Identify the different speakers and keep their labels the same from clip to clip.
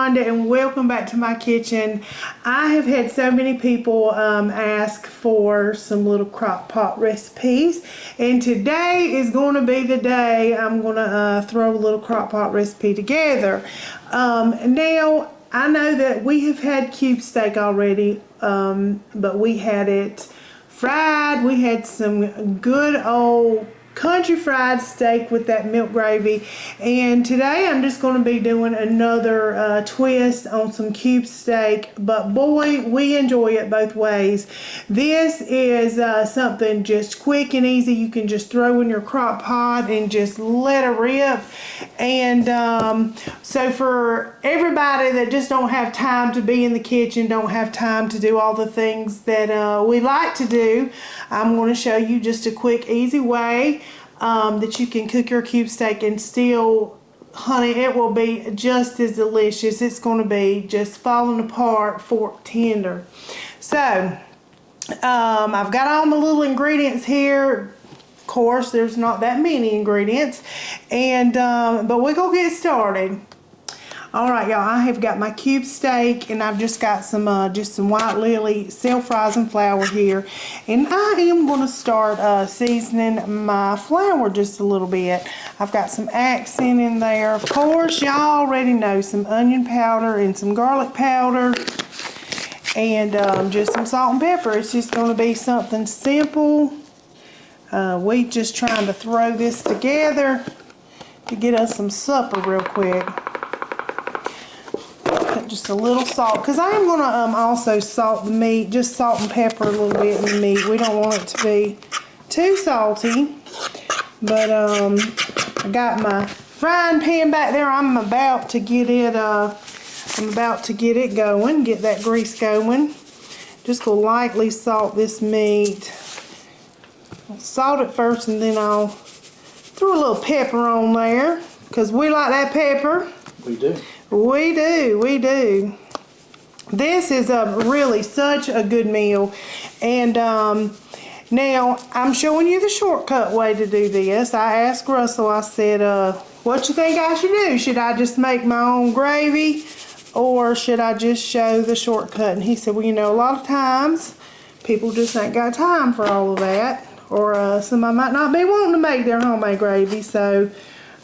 Speaker 1: Rhonda and welcome back to my kitchen. I have had so many people ask for some little crock pot recipes, and today is going to be the day I'm going to throw a little crock pot recipe together. Now I know that we have had cube steak already, but we had it fried. We had some good old country fried steak with that milk gravy, and today I'm just going to be doing another twist on some cube steak, but boy, we enjoy it both ways. This is something just quick and easy. You can just throw in your crock pot and just let it rip. And so for everybody that just don't have time to be in the kitchen, don't have time to do all the things that we like to do, I'm going to show you just a quick easy way that you can cook your cube steak and still, honey, it will be just as delicious. It's going to be just falling apart, fork tender. So I've got all my little ingredients here. Of course, there's not that many ingredients, and but we're gonna get started. All right, y'all, I have got my cube steak, and I've just got some white lily self-rising flour here, and I am going to start seasoning my flour just a little bit. I've got some accent in there. Of course, y'all already know some onion powder and some garlic powder, and just some salt and pepper. It's just going to be something simple. We just trying to throw this together to get us some supper real quick. Just a little salt, because I am going to also salt the meat, just salt and pepper a little bit in the meat. We don't want it to be too salty, but I got my frying pan back there. I'm about to get it going, get that grease going. Just go lightly salt this meat. I'll salt it first, and then I'll throw a little pepper on there, because we like that pepper.
Speaker 2: We do.
Speaker 1: We do. This is really such a good meal, and now I'm showing you the shortcut way to do this. I asked Russell, I said, what you think I should do? Should I just make my own gravy, or should I just show the shortcut? And he said, well, you know, a lot of times people just ain't got time for all of that, or somebody might not be wanting to make their homemade gravy, so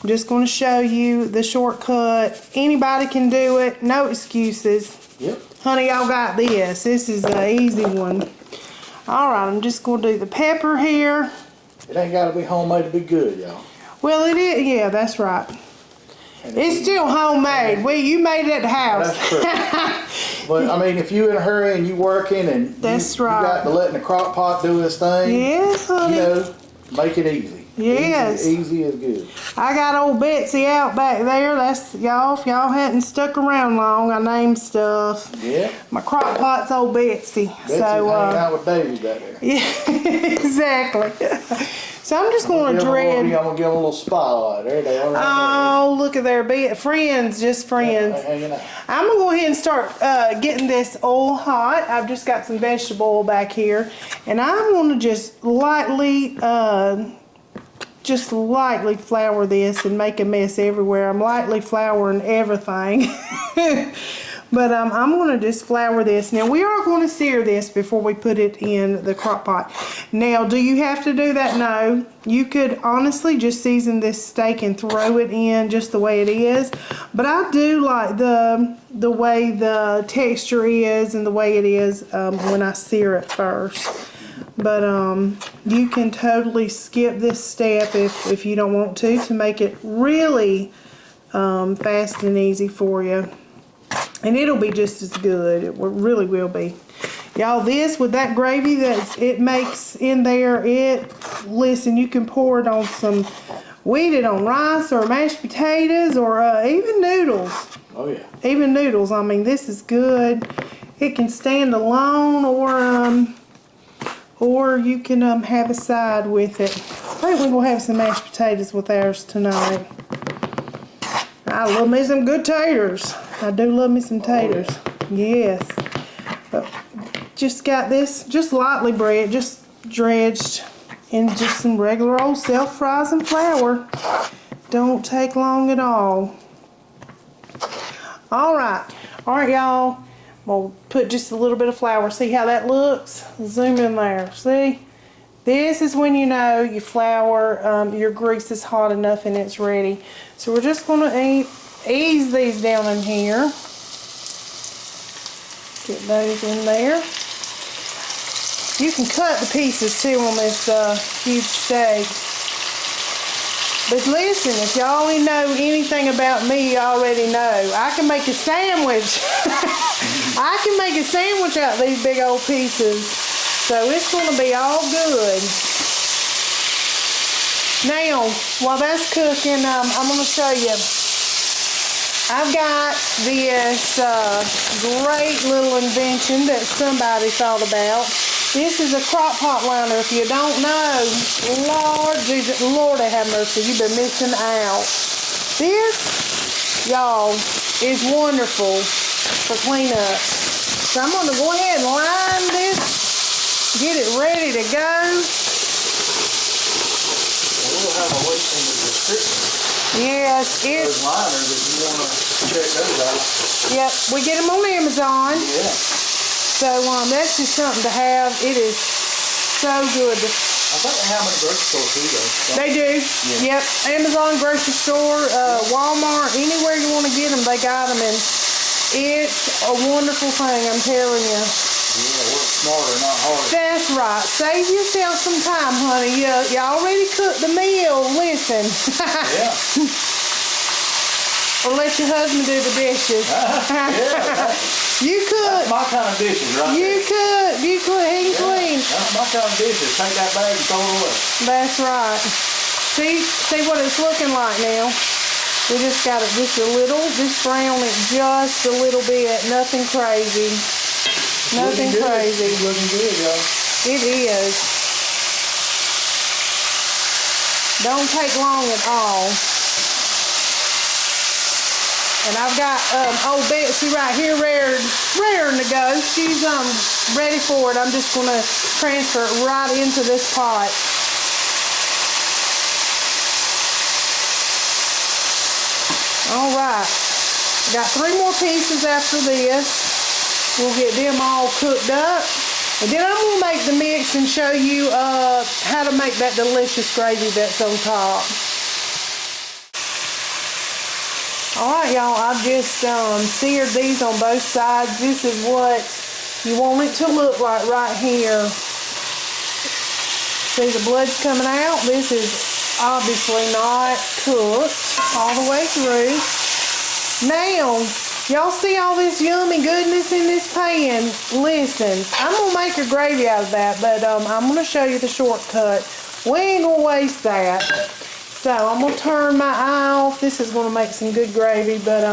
Speaker 1: I'm just going to show you the shortcut. Anybody can do it. No excuses.
Speaker 2: Yep.
Speaker 1: Honey, y'all got this. This is an easy one. Alright, I'm just going to do the pepper here.
Speaker 2: It ain't got to be homemade to be good, y'all.
Speaker 1: Well, it is. Yeah, that's right. It's still homemade. You made it at the house.
Speaker 2: That's true. But, I mean, if you're in a hurry and you working and
Speaker 1: that's
Speaker 2: you got to letting the crock pot do its thing,
Speaker 1: yes, honey.
Speaker 2: You know, make it easy.
Speaker 1: Yes.
Speaker 2: Easy is good.
Speaker 1: I got old Betsy out back there. That's y'all. If y'all hadn't stuck around long, I named stuff.
Speaker 2: Yeah.
Speaker 1: My crock pot's old Betsy.
Speaker 2: Betsy's hanging out with Davey back there.
Speaker 1: Yeah, exactly. So I'm just going to dredge.
Speaker 2: I'm going to give them a little spotlight. There they are.
Speaker 1: Oh, look at there. Friends, just friends.
Speaker 2: Hanging out.
Speaker 1: I'm going to go ahead and start getting this oil hot. I've just got some vegetable oil back here. And I'm going to just lightly flour this and make a mess everywhere. I'm lightly flouring everything. But I'm going to just flour this. Now, we are going to sear this before we put it in the crock pot. Now, do you have to do that? No. You could honestly just season this steak and throw it in just the way it is. But I do like the way the texture is and the way it is when I sear it first. But you can totally skip this step if you don't want to make it really fast and easy for you. And it'll be just as good. It really will be. Y'all, this with that gravy that it makes in there, listen, you can pour it on eat it on rice or mashed potatoes or even noodles.
Speaker 2: Oh, yeah.
Speaker 1: Even noodles. I mean, this is good. It can stand alone, or you can have a side with it. I think we're going to have some mashed potatoes with ours tonight. I love me some good taters. I do love me some taters. Oh, yeah. Yes. But just got this, just lightly bread, just dredged in just some regular old self-rising flour. Don't take long at all. All right, y'all. We'll put just a little bit of flour. See how that looks? Zoom in there. See? This is when you know your flour, your grease is hot enough and it's ready. So we're just going to ease these down in here. Get those in there. You can cut the pieces too on this huge steak. But listen, if y'all only know anything about me, you already know. I can make a sandwich. I can make a sandwich out of these big old pieces. So it's going to be all good. Now, while that's cooking, I'm going to show you. I've got this great little invention that somebody thought about. This is a Crockpot liner. If you don't know, Lord Jesus, Lord have mercy, you've been missing out. This, y'all, is wonderful for cleanup. So I'm going to go ahead and line this, get it ready to go.
Speaker 2: We'll have a link in the description.
Speaker 1: Yes,
Speaker 2: Those liners, if you want to check those out.
Speaker 1: Yep, we get them on Amazon.
Speaker 2: Yeah.
Speaker 1: So that's just something to have. It is so good.
Speaker 2: I think they have them in the grocery store too, though.
Speaker 1: They do.
Speaker 2: Yeah.
Speaker 1: Yep. Amazon, grocery store, Walmart, anywhere you want to get them, they got them. And it's a wonderful thing, I'm telling you.
Speaker 2: Yeah, work smarter, not harder.
Speaker 1: That's right. Save yourself some time, honey. You already cooked the meal. Listen.
Speaker 2: Yeah.
Speaker 1: Or let your husband do the dishes.
Speaker 2: Yeah.
Speaker 1: You could.
Speaker 2: That's my kind of dishes, right?
Speaker 1: You could. He can clean.
Speaker 2: That's my kind of dishes. Take that bag and throw it away.
Speaker 1: That's right. See what it's looking like now. We just got it just a little, just brown it just a little bit. Nothing crazy. Nothing crazy.
Speaker 2: It's looking good, y'all.
Speaker 1: It is. Don't take long at all. And I've got old Betsy right here raring to go. She's ready for it. I'm just going to transfer it right into this pot. All right. Got 3 more pieces after this. We'll get them all cooked up. And then I'm going to make the mix and show you how to make that delicious gravy that's on top. Alright y'all, I've just seared these on both sides. This is what you want it to look like right here. See the blood's coming out? This is obviously not cooked all the way through. Now, y'all see all this yummy goodness in this pan? Listen, I'm going to make a gravy out of that, but I'm going to show you the shortcut. We ain't going to waste that. So I'm going to turn my eye off. This is going to make some good gravy, but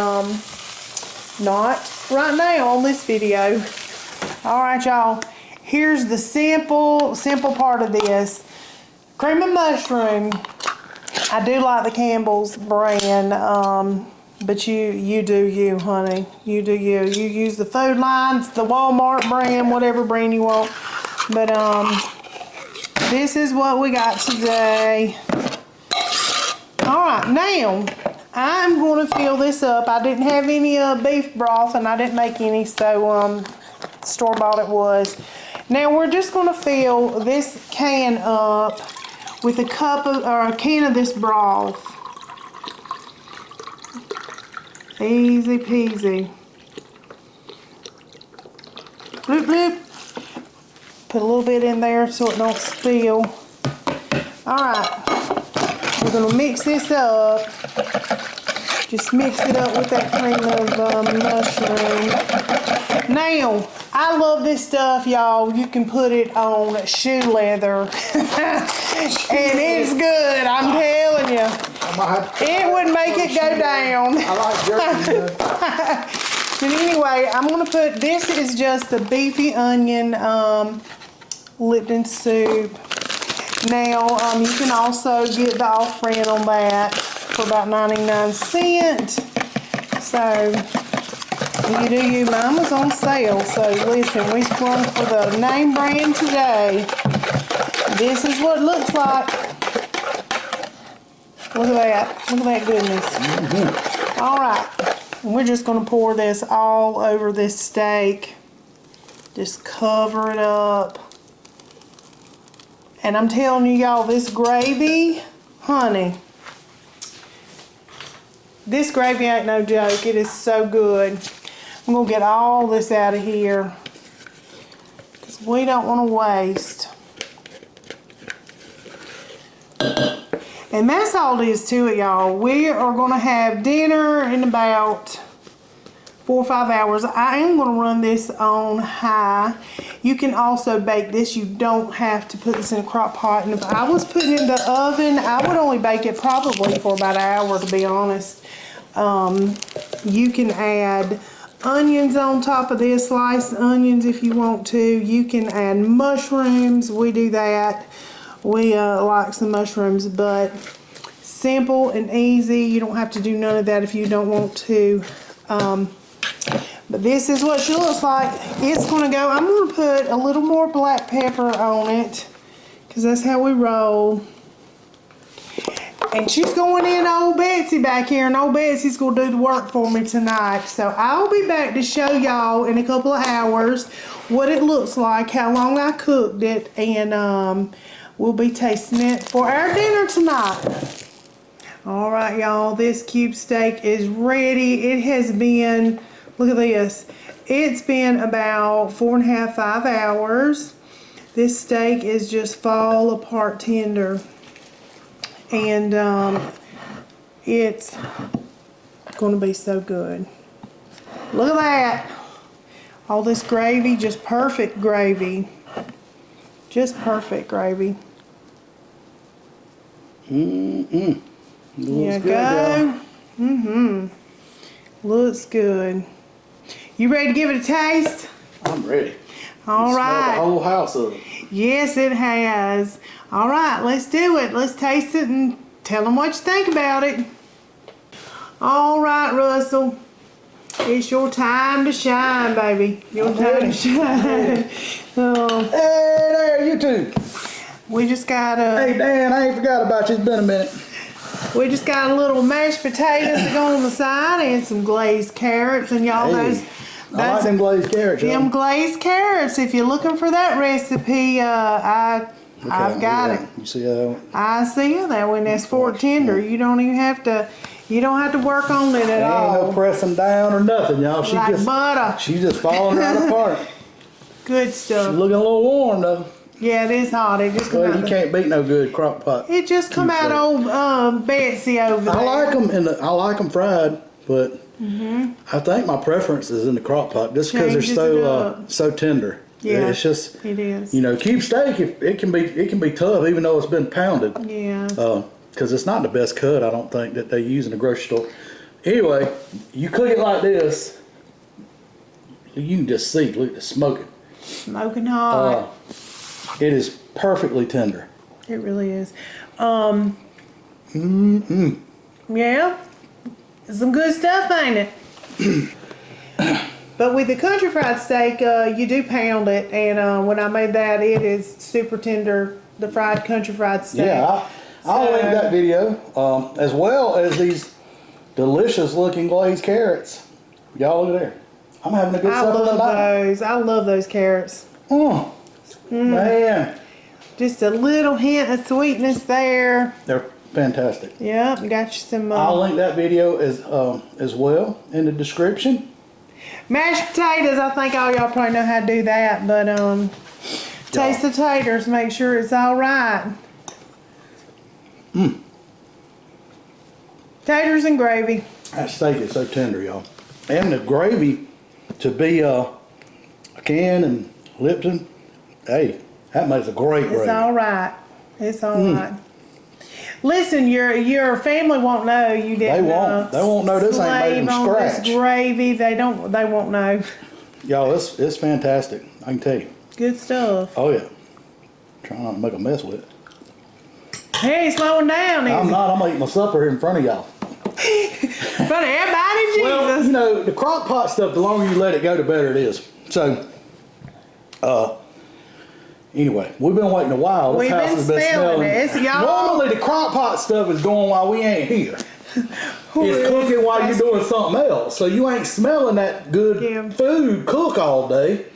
Speaker 1: not right now on this video. All right, y'all. Here's the simple part of this. Cream of mushroom. I do like the Campbell's brand, but you do you, honey. You do you. You use the Food Lines, the Walmart brand, whatever brand you want. But this is what we got today. Alright, now I'm going to fill this up. I didn't have any beef broth and I didn't make any, so store-bought it was. Now we're just going to fill this can up with a can of this broth. Easy peasy. Bloop, bloop. Put a little bit in there so it don't spill. Alright. We're going to mix this up. Just mix it up with that cream of mushroom. Now, I love this stuff, y'all. You can put it on shoe leather. And it's good, I'm telling you. It would make it go down.
Speaker 2: I like jerky.
Speaker 1: But anyway, I'm going to put, this is just the beefy onion Lipton soup. Now, you can also get the off-brand on that for about 99 cents. So, you do you. Mine was on sale. So, listen, we sprung for the name brand today. This is what it looks like. Look at that. Look at that goodness. All right. And we're just gonna pour this all over this steak. Just cover it up. And I'm telling you, y'all, this gravy, honey, this gravy ain't no joke. It is so good. I'm gonna get all this out of here because we don't want to waste. And that's all it is to it, y'all. We are gonna have dinner in about 4 or 5 hours. I am going to run this on high. You can also bake this. You don't have to put this in a crock pot. And if I was putting it in the oven, I would only bake it probably for about an hour, to be honest. You can add onions on top of this, sliced onions if you want to. You can add mushrooms. We do that. We like some mushrooms, but simple and easy. You don't have to do none of that if you don't want to. But this is what she looks like. It's going to go, I'm going to put a little more black pepper on it because that's how we roll. And she's going in old Betsy back here, and old Betsy's going to do the work for me tonight. So I'll be back to show y'all in a couple of hours what it looks like, how long I cooked it, and we'll be tasting it for our dinner tonight. All right, y'all, this cube steak is ready. It has been, look at this. It's been about 4.5, 5 hours. This steak is just fall apart tender. And it's going to be so good. Look at that. All this gravy, just perfect gravy. Just perfect gravy.
Speaker 2: Mm-mm.
Speaker 1: There you go. Mm-hmm. Looks good. You ready to give it a taste?
Speaker 2: I'm ready.
Speaker 1: All right.
Speaker 2: Smell the whole house up.
Speaker 1: Yes, it has. All right, let's do it. Let's taste it and tell them what you think about it. All right, Russell. It's your time to shine, baby. Your time to shine.
Speaker 2: Hey there, you two.
Speaker 1: We just got a...
Speaker 2: Hey, Dan, I ain't forgot about you. It's been a minute.
Speaker 1: We just got a little mashed potatoes to go on the side and some glazed carrots. And y'all,
Speaker 2: I like them glazed carrots.
Speaker 1: Them glazed carrots. If you're looking for that recipe, I've got it.
Speaker 2: You see that one?
Speaker 1: I see that one. That's fork tender. You don't even have to. You don't have to work on it at all.
Speaker 2: Ain't no pressing down or nothing, y'all. She
Speaker 1: like
Speaker 2: just
Speaker 1: butter.
Speaker 2: She's just falling right apart.
Speaker 1: Good
Speaker 2: She's
Speaker 1: stuff.
Speaker 2: looking a little warm though.
Speaker 1: Yeah, it is hot. It just come
Speaker 2: Well,
Speaker 1: out.
Speaker 2: you can't beat no good crock pot.
Speaker 1: It just come out old Betsy over there.
Speaker 2: I like them fried, but I think my preference is in the crock pot just because they're so tender.
Speaker 1: Yeah,
Speaker 2: it's just
Speaker 1: it is.
Speaker 2: You know, cube steak it can be tough even though it's been pounded.
Speaker 1: Yeah.
Speaker 2: Because it's not the best cut I don't think that they use in the grocery store. Anyway, you cook it like this, you can just see. Look, it's smoking.
Speaker 1: Smoking hot.
Speaker 2: It is perfectly tender.
Speaker 1: It really is.
Speaker 2: Mm-hmm.
Speaker 1: Yeah. Some good stuff, ain't it? But with the country fried steak, you do pound it. And when I made that, it is super tender, the fried country fried steak.
Speaker 2: Yeah, I'll link that video, as well as these delicious looking glazed carrots. Y'all look there. I'm having a good supper tonight.
Speaker 1: I love those carrots.
Speaker 2: Man.
Speaker 1: Just a little hint of sweetness there.
Speaker 2: They're fantastic.
Speaker 1: Yep, got you some...
Speaker 2: I'll link that video as well in the description.
Speaker 1: Mashed potatoes, I think all y'all probably know how to do that, but taste the taters, make sure it's all right. Taters and gravy.
Speaker 2: That steak is so tender, y'all. And the gravy to be a can and Lipton, hey, that makes a great gravy.
Speaker 1: It's all right. It's all right. Listen, your family won't know you didn't.
Speaker 2: They won't know this ain't made from scratch.
Speaker 1: This gravy, they won't know.
Speaker 2: Y'all, it's fantastic. I can tell you.
Speaker 1: Good stuff.
Speaker 2: Oh yeah. Trying not to make a mess with it.
Speaker 1: Hey, slowing down.
Speaker 2: I'm not. I'm gonna eat my supper here in front of y'all.
Speaker 1: But everybody, Jesus.
Speaker 2: Well, you know, the crock pot stuff, the longer you let it go, the better it is. So, anyway, we've been waiting a while. This house has been smelling.
Speaker 1: It.
Speaker 2: Normally, the crock pot stuff is going while we ain't here. is cooking while you're doing something else. So you ain't smelling that good food cook all day.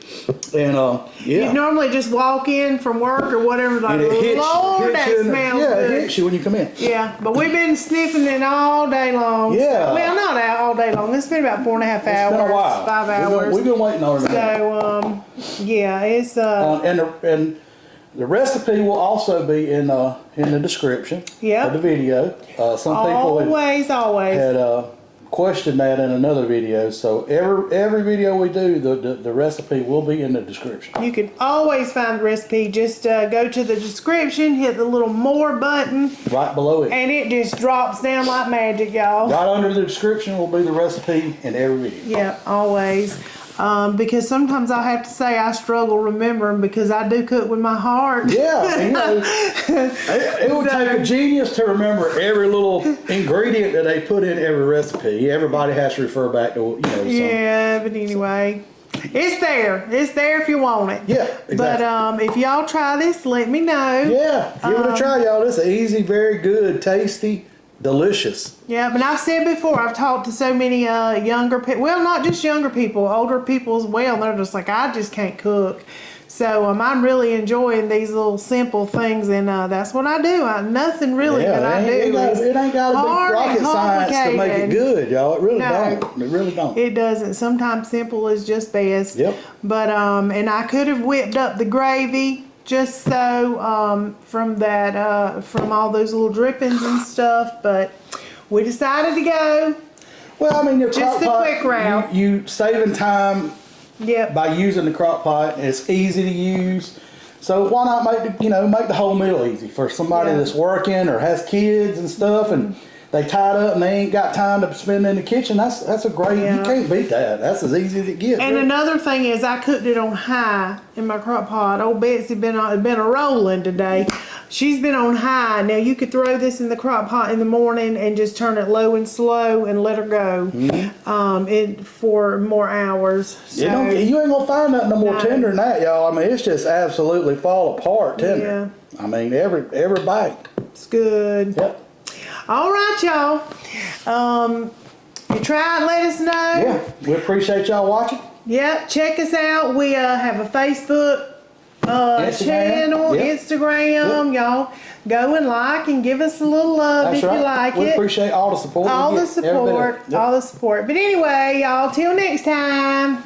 Speaker 2: And
Speaker 1: You normally just walk in from work or whatever, like, Lord, that smells good.
Speaker 2: It hits you when you come in.
Speaker 1: Yeah, but we've been sniffing it all day long.
Speaker 2: Yeah.
Speaker 1: So, well, not all day long. It's been about 4.5 hours.
Speaker 2: It's been a while.
Speaker 1: 5 hours.
Speaker 2: We've been waiting on it.
Speaker 1: So, yeah, it's
Speaker 2: and the recipe will also be in the description of the video. Some people had questioned that in another video. So every video we do, the recipe will be in the description.
Speaker 1: You can always find the recipe. Just go to the description, hit the little more button.
Speaker 2: Right below it.
Speaker 1: And it just drops down like magic, y'all.
Speaker 2: Right under the description will be the recipe in every video.
Speaker 1: Yeah, always. Because sometimes I have to say I struggle remembering because I do cook with my heart.
Speaker 2: Yeah, you know, it would take a genius to remember every little ingredient that they put in every recipe. Everybody has to refer back to,
Speaker 1: Yeah, but anyway, it's there. It's there if you want it.
Speaker 2: Yeah, exactly.
Speaker 1: But if y'all try this, let me know.
Speaker 2: Yeah, give it a try, y'all. This is easy, very good, tasty, delicious.
Speaker 1: Yeah, but I've said before, I've talked to so many younger people, well, not just younger people, older people as well, and they're just like, I just can't cook. So I'm really enjoying these little simple things, and that's what I do. Nothing really that I do.
Speaker 2: It ain't got to be rocket science to make it good, y'all. It really don't. It really don't.
Speaker 1: It doesn't. Sometimes simple is just best.
Speaker 2: Yep.
Speaker 1: But and I could have whipped up the gravy just so from all those little drippings and stuff, but we decided to go.
Speaker 2: Well, I mean, your
Speaker 1: just the quick route.
Speaker 2: You saving time.
Speaker 1: Yep.
Speaker 2: By using the crock pot. It's easy to use. So why not make the whole meal easy for somebody that's working or has kids and stuff, and they tied up and they ain't got time to spend in the kitchen. That's a great. You can't beat that. That's as easy as it gets.
Speaker 1: And another thing is, I cooked it on high in my crock pot. Old Betsy been a rolling today. She's been on high. Now you could throw this in the crock pot in the morning and just turn it low and slow and let her go. For more hours. So,
Speaker 2: you ain't gonna find nothing no more tender than that, y'all. I mean, it's just absolutely fall apart tender. Yeah. I mean, every bite.
Speaker 1: It's good.
Speaker 2: Yep.
Speaker 1: All right, y'all. You try it, let us know.
Speaker 2: Yeah, we appreciate y'all watching.
Speaker 1: Yep, check us out. We have a Facebook channel, Instagram. Y'all go and like and give us a little love if you like it. We
Speaker 2: appreciate all the support.
Speaker 1: All the support. But anyway, y'all, till next time.